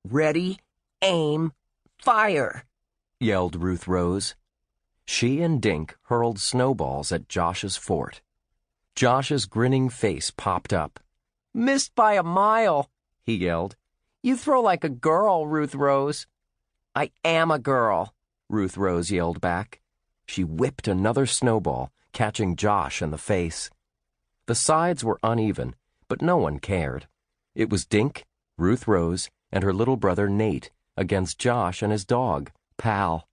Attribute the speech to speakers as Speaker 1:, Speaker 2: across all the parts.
Speaker 1: Ready, aim, fire, yelled Ruth Rose. She and Dink hurled snowballs at Josh's fort. Josh's grinning face popped up. Missed by a mile, he yelled. You throw like a girl, Ruth Rose. I am a girl, Ruth Rose yelled back. She whipped another snowball, catching Josh in the face. The sides were uneven, but no one cared. It was Dink, Ruth Rose, and her little brother Nate against Josh and his dog, Pal.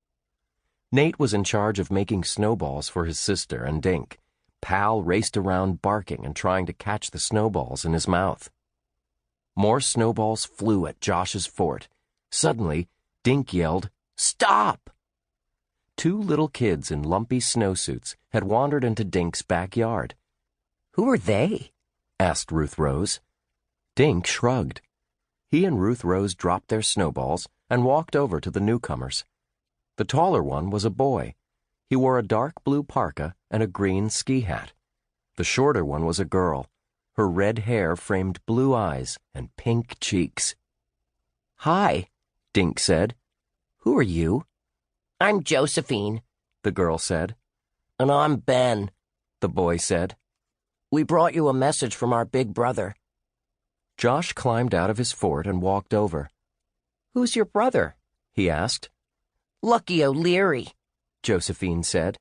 Speaker 1: Nate was in charge of making snowballs for his sister and Dink. Pal raced around barking and trying to catch the snowballs in his mouth. More snowballs flew at Josh's fort. Suddenly, Dink yelled, "Stop!" Two little kids in lumpy snowsuits had wandered into Dink's backyard. Who are they? Asked Ruth Rose. Dink shrugged. He and Ruth Rose dropped their snowballs and walked over to the newcomers. The taller one was a boy. He wore a dark blue parka and a green ski hat. The shorter one was a girl. Her red hair framed blue eyes and pink cheeks. Hi, Dink said. Who are you? I'm Josephine, the girl said. And I'm Ben, the boy said. We brought you a message from our big brother. Josh climbed out of his fort and walked over. Who's your brother? He asked. Lucky O'Leary, Josephine said.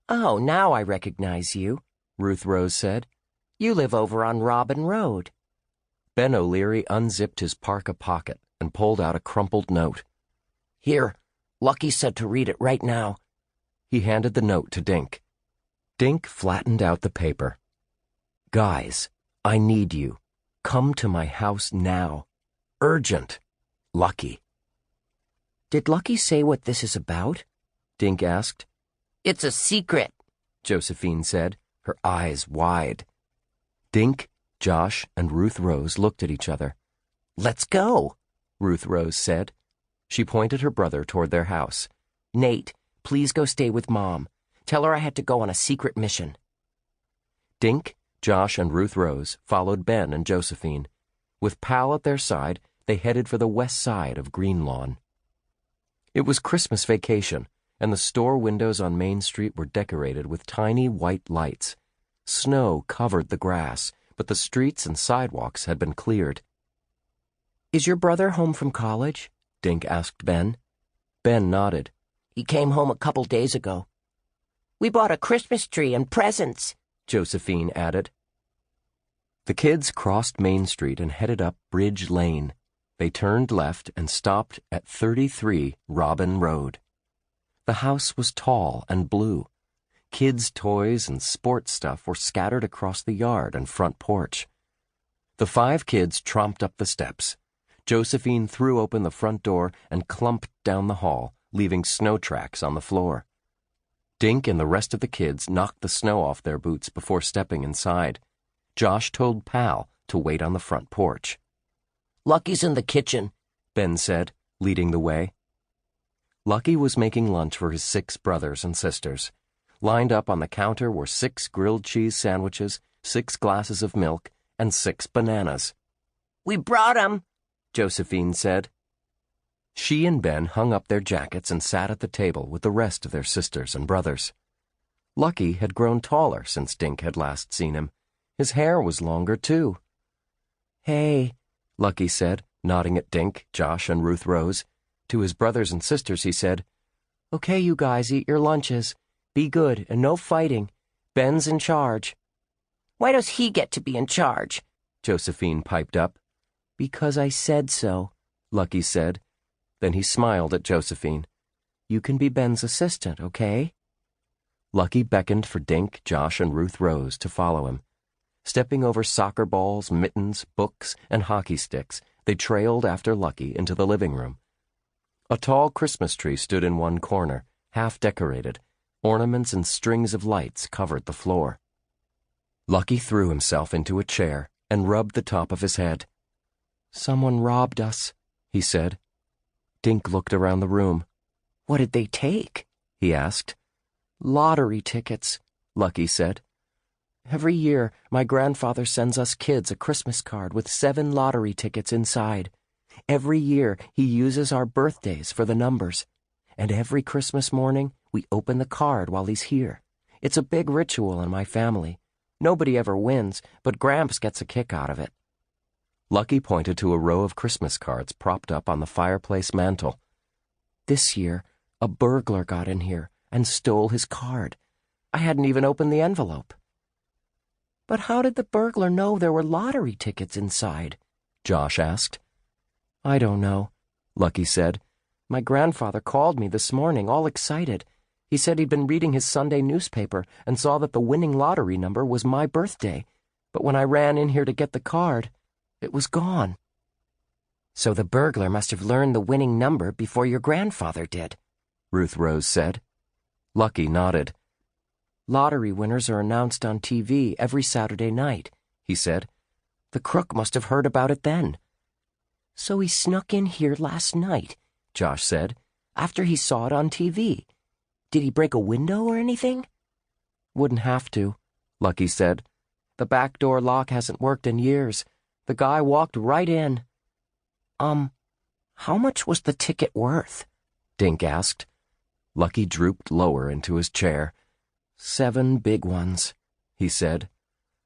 Speaker 1: Oh, now I recognize you, Ruth Rose said. You live over on Robin Road. Ben O'Leary unzipped his parka pocket and pulled out a crumpled note. Here, Lucky said to read it right now. He handed the note to Dink. Dink flattened out the paper. Guys, I need you. Come to my house now. Urgent. Lucky. Did Lucky say what this is about? Dink asked. It's a secret, Josephine said, her eyes wide. Dink, Josh, and Ruth Rose looked at each other. Let's go, Ruth Rose said. She pointed her brother toward their house. Nate, please go stay with Mom. Tell her I had to go on a secret mission. Dink, Josh, and Ruth Rose followed Ben and Josephine. With Pal at their side, they headed for the west side of Greenlawn. It was Christmas vacation, and the store windows on Main Street were decorated with tiny white lights. Snow covered the grass, but the streets and sidewalks had been cleared. Is your brother home from college? Dink asked Ben. Ben nodded. He came home a couple days ago. We bought a Christmas tree and presents, Josephine added. The kids crossed Main Street and headed up Bridge Lane. They turned left and stopped at 33 Robin Road. The house was tall and blue. Kids' toys and sports stuff were scattered across the yard and front porch. The 5 kids tromped up the steps. Josephine threw open the front door and clumped down the hall, leaving snow tracks on the floor. Dink and the rest of the kids knocked the snow off their boots before stepping inside. Josh told Pal to wait on the front porch. Lucky's in the kitchen, Ben said, leading the way. Lucky was making lunch for his 6 brothers and sisters. Lined up on the counter were 6 grilled cheese sandwiches, 6 glasses of milk, and 6 bananas. We brought 'em, Josephine said. She and Ben hung up their jackets and sat at the table with the rest of their sisters and brothers. Lucky had grown taller since Dink had last seen him. His hair was longer, too. Hey, Lucky said, nodding at Dink, Josh, and Ruth Rose. To his brothers and sisters he said, Okay, you guys, eat your lunches. Be good and no fighting. Ben's in charge. Why does he get to be in charge? Josephine piped up. Because I said so, Lucky said. Then he smiled at Josephine. You can be Ben's assistant, okay? Lucky beckoned for Dink, Josh, and Ruth Rose to follow him. Stepping over soccer balls, mittens, books, and hockey sticks, they trailed after Lucky into the living room. A tall Christmas tree stood in one corner, half decorated. Ornaments and strings of lights covered the floor. Lucky threw himself into a chair and rubbed the top of his head. Someone robbed us, he said. Dink looked around the room. What did they take? He asked. Lottery tickets, Lucky said. Every year, my grandfather sends us kids a Christmas card with 7 lottery tickets inside. Every year, he uses our birthdays for the numbers. And every Christmas morning, we open the card while he's here. It's a big ritual in my family. Nobody ever wins, but Gramps gets a kick out of it." Lucky pointed to a row of Christmas cards propped up on the fireplace mantel. "This year, a burglar got in here and stole his card. I hadn't even opened the envelope." "But how did the burglar know there were lottery tickets inside?" Josh asked. "I don't know," Lucky said. "My grandfather called me this morning, all excited. He said he'd been reading his Sunday newspaper and saw that the winning lottery number was my birthday. But when I ran in here to get the card, it was gone." "So the burglar must have learned the winning number before your grandfather did," Ruth Rose said. Lucky nodded. "Lottery winners are announced on TV every Saturday night," he said. "The crook must have heard about it then." "So he snuck in here last night," Josh said, "after he saw it on TV. Did he break a window or anything?" "Wouldn't have to," Lucky said. "The back door lock hasn't worked in years. The guy walked right in." How much was the ticket worth?" Dink asked. Lucky drooped lower into his chair. "7 big ones," he said.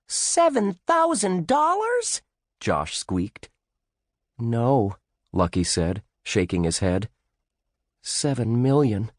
Speaker 2: $7,000?
Speaker 1: Josh squeaked. "No," Lucky said, shaking his head. 7 million.